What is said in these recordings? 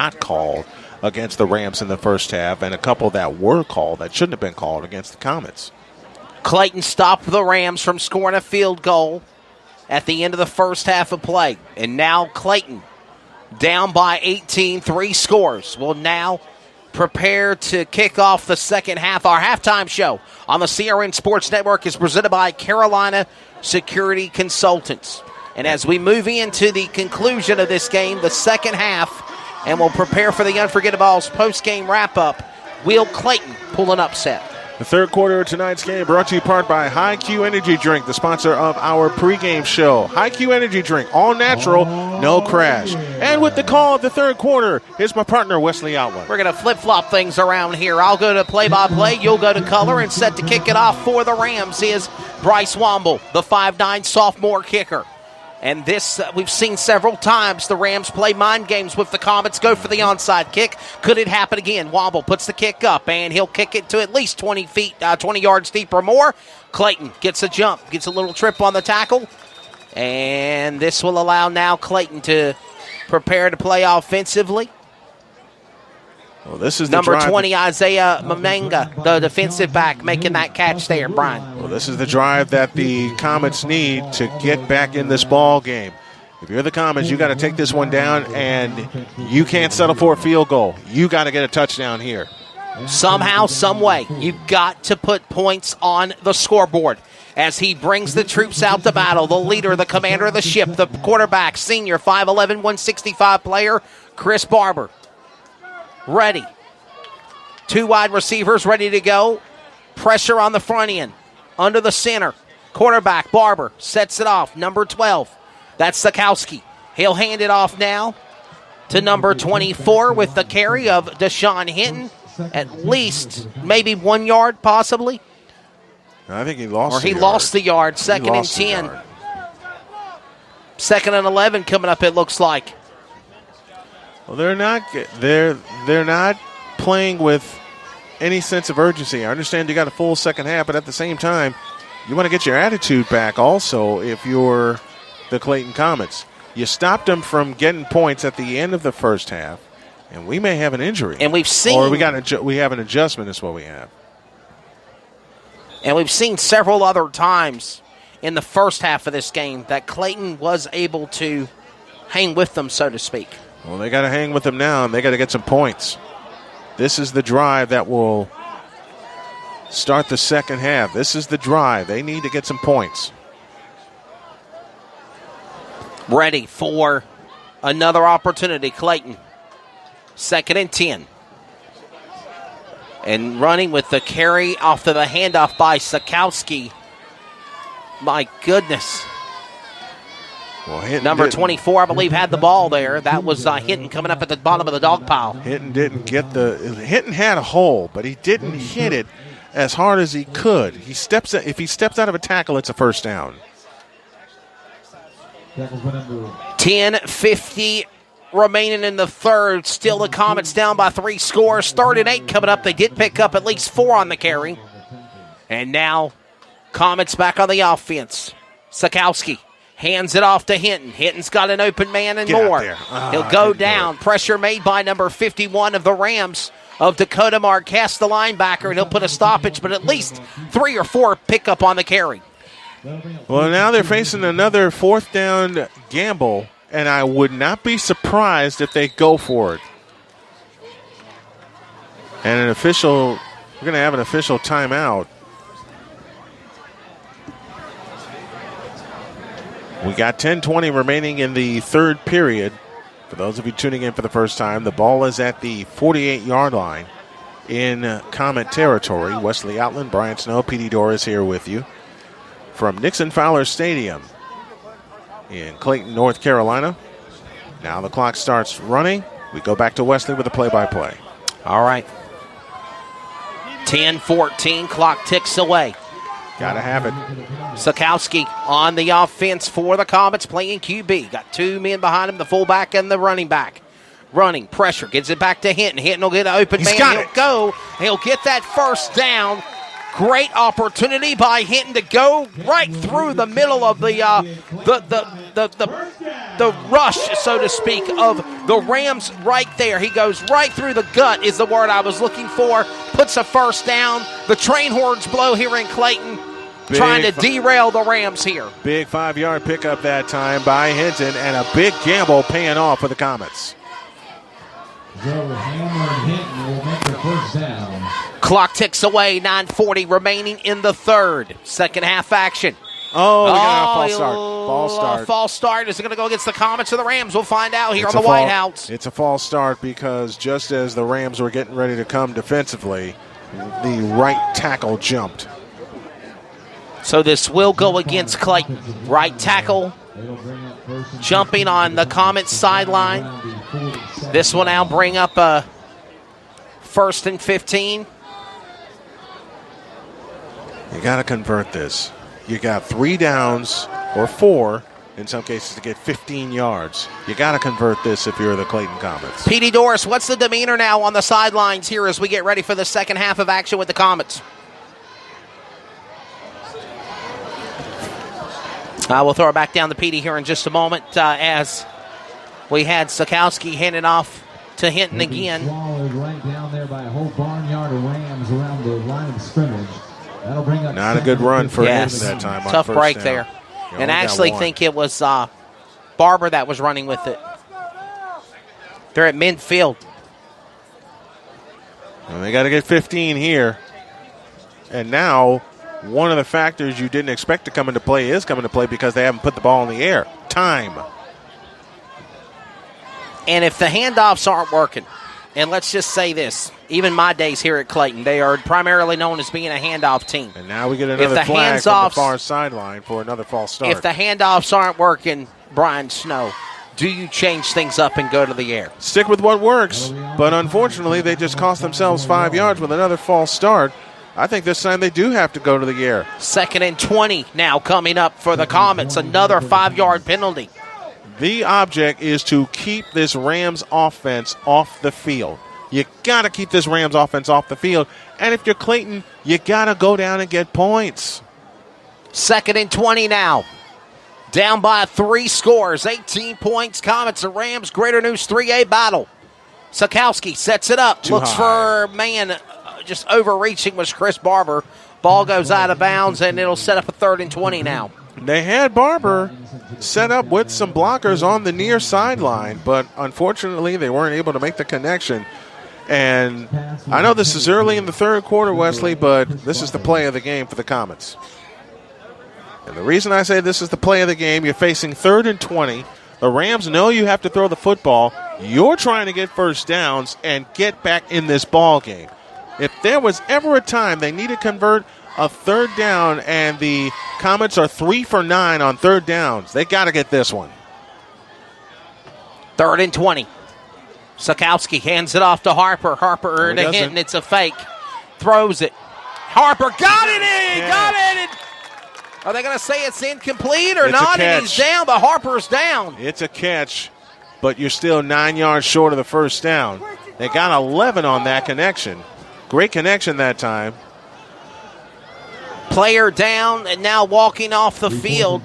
not called against the Rams in the first half, and a couple that were called that shouldn't have been called against the Comets. Clayton stopped the Rams from scoring a field goal at the end of the first half of play. And now Clayton, down by 18, 3 scores, will now prepare to kick off the second half. Our halftime show on the CRN Sports Network is presented by Carolina Security Consultants. And as we move into the conclusion of this game, the second half, and we'll prepare for the Unforgettables post-game wrap-up, will Clayton pull an upset? The third quarter of tonight's game brought to you in part by High Q Energy Drink, the sponsor of our pregame show. High Q Energy Drink, all natural, no crash. And with the call of the third quarter, here's my partner, Wesley Outland. We're going to flip-flop things around here. I'll go to play-by-play, you'll go to color, and set to kick it off for the Rams is Bryce Womble, the 5'9" sophomore kicker. And this, we've seen several times the Rams play mind games with the Comets, go for the onside kick. Could it happen again? Womble puts the kick up, and he'll kick it to at least 20 yards deep or more. Clayton gets a jump, gets a little trip on the tackle. And this will allow now Clayton to prepare to play offensively. Well, this is number 20, Isaiah Mamanga, the defensive back, making that catch there, Brian. Well, this is the drive that the Comets need to get back in this ball game. If you're the Comets, you got to take this one down, and you can't settle for a field goal. You got to get a touchdown here. Somehow, some way, you've got to put points on the scoreboard as he brings the troops out to battle. The leader, the commander of the ship, the quarterback, senior, 5'11", 165 player, Chris Barber. Ready. 2 wide receivers ready to go. Pressure on the front end. Under the center. Quarterback, Barber, sets it off. Number 12. That's Sikowski. He'll hand it off now to number 24 with the carry of Deshaun Hinton. At least maybe 1 yard, possibly. I think he lost the yard. Or he lost the yard. Second and 10. Second and 11 coming up, it looks like. Well, they're not playing with any sense of urgency. I understand you got a full second half, but at the same time, you want to get your attitude back also if you're the Clayton Comets. You stopped them from getting points at the end of the first half, and we may have an injury. And we've seen... Or we have an adjustment is what we have. And we've seen several other times in the first half of this game that Clayton was able to hang with them, so to speak. Well, they got to hang with them now, and they got to get some points. This is the drive that will start the second half. This is the drive. They need to get some points. Ready for another opportunity, Clayton. Second and 10. And running with the carry off to the handoff by Sikowski. My goodness. Well, number 24, I believe, had the ball there. That was Hinton coming up at the bottom of the dog pile. Hinton had a hole, but he didn't hit it as hard as he could. If he steps out of a tackle, it's a first down. 10:50 remaining in the third. Still the Comets down by 3 scores. Third and 8 coming up. They did pick up at least 4 on the carry. And now Comets back on the offense. Sikowski hands it off to Hinton. Hinton's got an open man and more. He'll go down. Pressure made by number 51 of the Rams of Dakota Marquez, the linebacker, and he'll put a stoppage, but at least 3 or 4 pick up on the carry. Well, now they're facing another fourth down gamble, and I would not be surprised if they go for it. And we're going to have an official timeout. We got 10:20 remaining in the third period. For those of you tuning in for the first time, the ball is at the 48-yard line in Comet territory. Wesley Outland, Brian Snow, P.D. Doris here with you from Nixon Fowler Stadium in Clayton, North Carolina. Now the clock starts running. We go back to Wesley with a play-by-play. All right. 10-14, clock ticks away. Gotta have it. Sikowski on the offense for the Comets playing QB. Got 2 men behind him, the fullback and the running back. Running, pressure, gets it back to Hinton. Hinton will get an open man. He'll get that first down. Great opportunity by Hinton to go right through the middle of the the rush, so to speak, of the Rams right there. He goes right through the gut is the word I was looking for. Puts a first down. The train horns blow here in Clayton, trying to derail the Rams here. Big 5-yard pickup that time by Hinton, and a big gamble paying off for the Comets. Hammer and Hinton will make the first down. Clock ticks away, 9:40 remaining in the third. Second half action. Oh, we got a false start. False start. False start. Is it going to go against the Comets or the Rams? We'll find out here on the White House. It's a false start because just as the Rams were getting ready to come defensively, the right tackle jumped. So this will go against Clayton. Right tackle jumping on the Comets sideline. This will now bring up a 1st and 15. You got to convert this. You got 3 downs or 4 in some cases to get 15 yards. You got to convert this if you're the Clayton Comets. Petey Doris, what's the demeanor now on the sidelines here as we get ready for the second half of action with the Comets? We'll throw it back down to Petey here in just a moment as we had Sikowski handing off to Hinton again. Swallowed right down there by a whole barnyard of Rams around the line of scrimmage. That'll bring up not a good run for Hinton that time. Tough break down. there. And I actually think it was Barber that was running with it. They're at midfield. Well, they got to get 15 here. And now one of the factors you didn't expect to come into play is coming to play because they haven't put the ball in the air. Time. And if the handoffs aren't working, and let's just say this, even my days here at Clayton, they are primarily known as being a handoff team. And now we get another flag from the far sideline for another false start. If the handoffs aren't working, Brian Snow, do you change things up and go to the air? Stick with what works, but unfortunately they just cost themselves 5 yards with another false start. I think this time they do have to go to the air. 2nd and 20 now coming up for the Comets, another 5-yard penalty. The object is to keep this Rams offense off the field. You got to keep this Rams offense off the field. And if you're Clayton, you got to go down and get points. 2nd and 20 now. Down by 3 scores, 18 points. Comets and Rams, Greater News 3A battle. Sikowski sets it up. Looks for just overreaching was Chris Barber. Ball goes out of bounds, and it'll set up a 3rd and 20 now. They had Barber set up with some blockers on the near sideline, but unfortunately they weren't able to make the connection. And I know this is early in the third quarter, Wesley, but this is the play of the game for the Comets. And the reason I say this is the play of the game, you're facing 3rd and 20. The Rams know you have to throw the football. You're trying to get first downs and get back in this ball game. If there was ever a time they need to convert a 3rd down and the Comets are 3 for 9 on 3rd downs, they got to get this one. 3rd and 20. Sikowski hands it off to Harper. Harper to Hinton. It's a fake. Throws it. Harper got it in. Got it. Are they going to say it's incomplete or not? And he's down, but Harper's down. It's a catch, but you're still 9 yards short of the first down. They got 11 on that connection. Great connection that time. Player down and now walking off the field.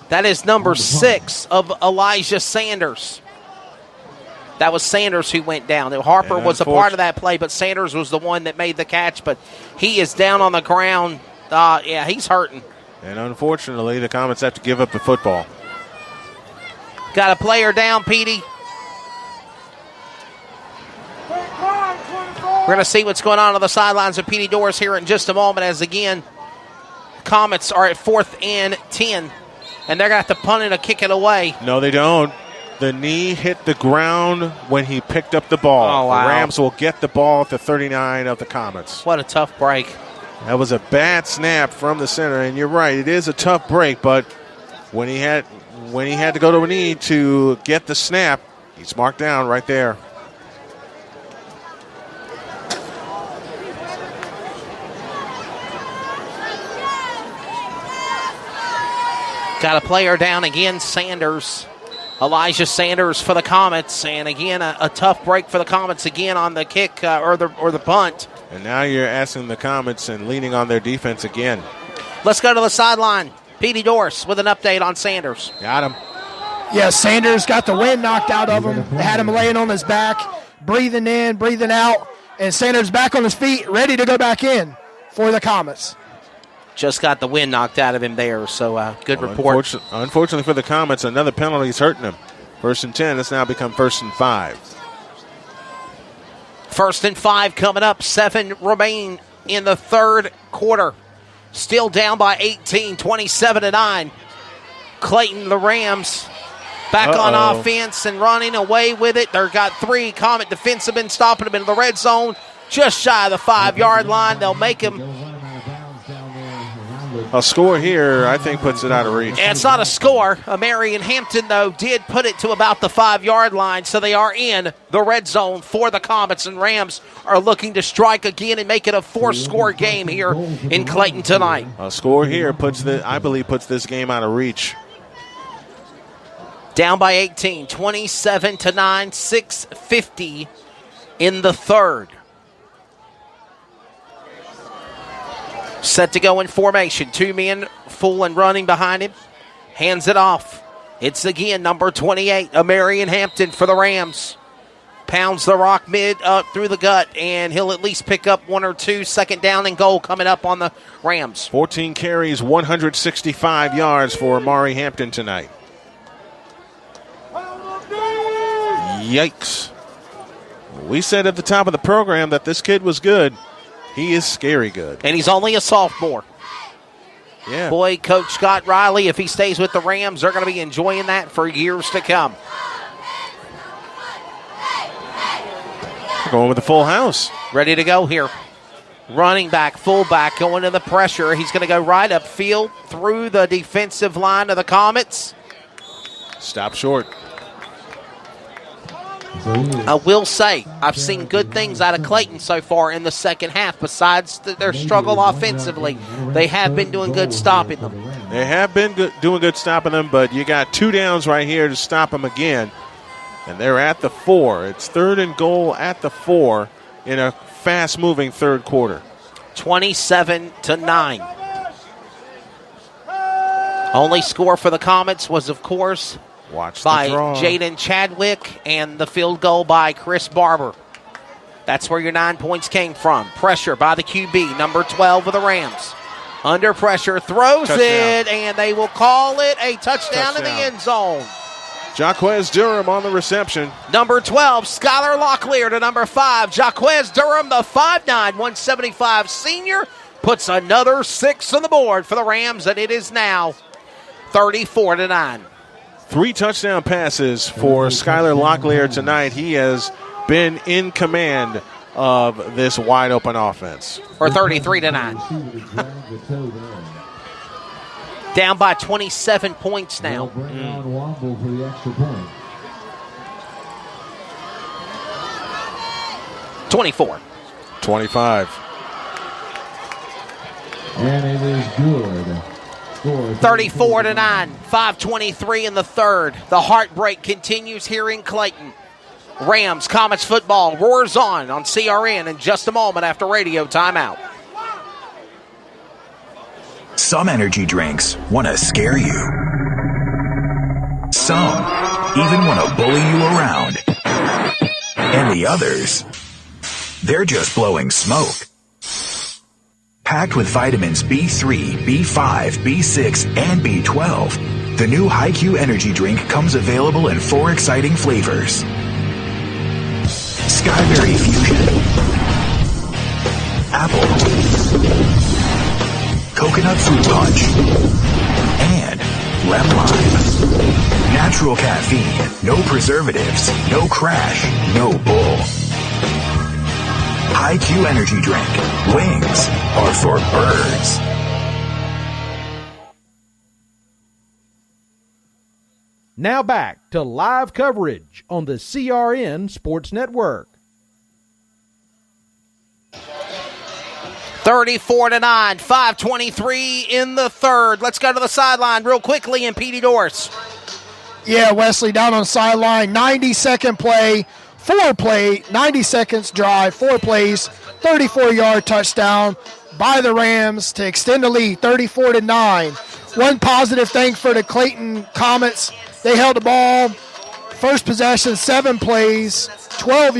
That is number 6 of Elijah Sanders. That was Sanders who went down. Harper was a part of that play, but Sanders was the one that made the catch. But he is down on the ground. He's hurting. And unfortunately, the Comets have to give up the football. Got a player down, Petey. We're going to see what's going on the sidelines of Petey Doris here in just a moment as, again, Comets are at 4th and 10. And they're going to have to punt it or kick it away. No, they don't. The knee hit the ground when he picked up the ball. Oh, wow. The Rams will get the ball at the 39 of the Comets. What a tough break. That was a bad snap from the center, and you're right, it is a tough break, but when he had to go to a knee to get the snap, he's marked down right there. Got a player down again, Sanders. Elijah Sanders for the Comets, and again a tough break for the Comets again on the kick or the punt. And now you're asking the Comets and leaning on their defense again. Let's go to the sideline. Petey Dorse with an update on Sanders. Got him. Yeah, Sanders got the wind knocked out of him. They had him laying on his back, breathing in, breathing out, and Sanders back on his feet, ready to go back in for the Comets. Just got the wind knocked out of him there, so good report. Unfortunately for the Comets, another penalty is hurting them. 1st and 10. It's now become 1st and 5. 1st and 5 coming up. 7 remain in the third quarter. Still down by 18, 27-9. Clayton, the Rams, back on offense and running away with it. They've got 3 Comet defensemen stopping them in the red zone, just shy of the 5-yard line. They'll make him. A score here, I think, puts it out of reach. And it's not a score. Marion Hampton, though, did put it to about the 5-yard line, so they are in the red zone for the Comets, and Rams are looking to strike again and make it a 4-score game here in Clayton tonight. A score here puts this game out of reach. Down by 18, 27-9, 6:50 in the third. Set to go in formation. 2 men full and running behind him. Hands it off. It's again number 28, Marion Hampton for the Rams. Pounds the rock mid up through the gut, and he'll at least pick up 1 or 2. 2nd down and goal coming up on the Rams. 14 carries, 165 yards for Amari Hampton tonight. Yikes. We said at the top of the program that this kid was good. He is scary good. And he's only a sophomore. Yeah. Boy, Coach Scott Riley, if he stays with the Rams, they're going to be enjoying that for years to come. Going with the full house. Ready to go here. Running back, fullback, going to the pressure. He's going to go right upfield through the defensive line of the Comets. Stop short. I will say, I've seen good things out of Clayton so far in the second half. Besides their struggle offensively, they have been doing good stopping them. They have been doing good stopping them, but you got 2 downs right here to stop them again. And they're at the 4. It's 3rd and goal at the 4 in a fast-moving third quarter. 27-9. Only score for the Comets was, of course, by Jaden Chadwick, and the field goal by Chris Barber. That's where your 9 points came from. Pressure by the QB, number 12 of the Rams. Under pressure, throws it, and they will call it a touchdown in the end zone. Jaquez Durham on the reception. Number 12, Skylar Locklear to number 5. Jaquez Durham, the 5'9", 175 senior, puts another 6 on the board for the Rams, and it is now 34-9. 3 touchdown passes for Skylar Locklear tonight. He has been in command of this wide-open offense. Or 33-9. Down by 27 points now. 24. 25. And it is good. 34-9, 5:23 in the third. The heartbreak continues here in Clayton. Rams, Comets football roars on CRN in just a moment after radio timeout. Some energy drinks want to scare you. Some even want to bully you around. And the others, they're just blowing smoke. Packed with vitamins B3, B5, B6, and B12, the new HiQ energy drink comes available in 4 exciting flavors. Skyberry Fusion, Apple, Coconut Fruit Punch, and Lemon Lime. Natural caffeine, no preservatives, no crash, no bull. HiQ energy drink. Wings are for birds. Now back to live coverage on the CRN Sports Network. 34-9, 5:23 in the third. Let's go to the sideline real quickly and Petey Dorse. Yeah, Wesley down on the sideline. 90-second play. 4 play, 90 seconds drive, 4 plays, 34-yard touchdown by the Rams to extend the lead, 34-9. one positive thing for the Clayton Comets, they held the ball, first possession, 7 plays, 12